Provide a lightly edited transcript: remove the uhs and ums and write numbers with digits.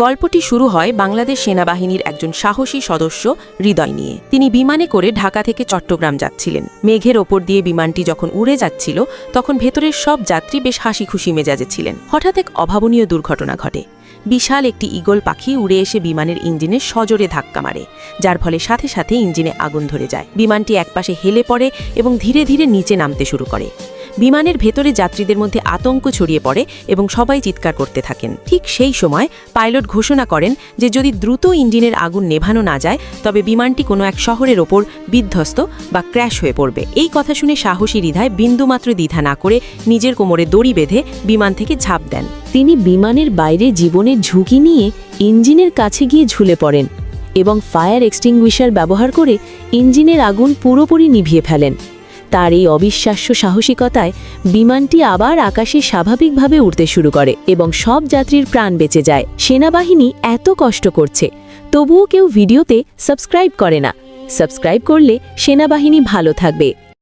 গল্পটি শুরু হয় বাংলাদেশ সেনাবাহিনীর একজন সাহসী সদস্য হৃদয় নিয়ে। তিনি বিমানে করে ঢাকা থেকে চট্টগ্রাম যাচ্ছিলেন। মেঘের ওপর দিয়ে বিমানটি যখন উড়ে যাচ্ছিল তখন ভেতরের সব যাত্রী বেশ হাসি খুশি মেজাজে ছিলেন। হঠাৎ এক অভাবনীয় দুর্ঘটনা ঘটে। বিশাল একটি ঈগল পাখি উড়ে এসে বিমানের ইঞ্জিনে সজোরে ধাক্কা মারে, যার ফলে সাথে সাথে ইঞ্জিনে আগুন ধরে যায়। বিমানটি একপাশে হেলে পড়ে এবং ধীরে ধীরে নিচে নামতে শুরু করে। বিমানের ভেতরে যাত্রীদের মধ্যে আতঙ্ক ছড়িয়ে পড়ে এবং সবাই চিৎকার করতে থাকেন। ঠিক সেই সময় পাইলট ঘোষণা করেন যে যদি দ্রুত ইঞ্জিনের আগুন নেভানো না যায় তবে বিমানটি কোনো এক শহরের ওপর বিধ্বস্ত বা ক্র্যাশ হয়ে পড়বে। এই কথা শুনে সাহসী হৃদয় বিন্দুমাত্র দ্বিধা না করে নিজের কোমরে দড়ি বেঁধে বিমান থেকে ঝাঁপ দেন। তিনি বিমানের বাইরে জীবনের ঝুঁকি নিয়ে ইঞ্জিনের কাছে গিয়ে ঝুলে পড়েন এবং ফায়ার এক্সটিংগুইশার ব্যবহার করে ইঞ্জিনের আগুন পুরোপুরি নিভিয়ে ফেলেন। তার এই অবিশ্বাস্য সাহসিকতায় বিমানটি আবার আকাশে স্বাভাবিকভাবে উড়তে শুরু করে এবং সব যাত্রীর প্রাণ বেঁচে যায়। সেনাবাহিনী এত কষ্ট করছে, তবুও কেউ ভিডিওতে সাবস্ক্রাইব করে না। সাবস্ক্রাইব করলে সেনাবাহিনী ভালো থাকবে।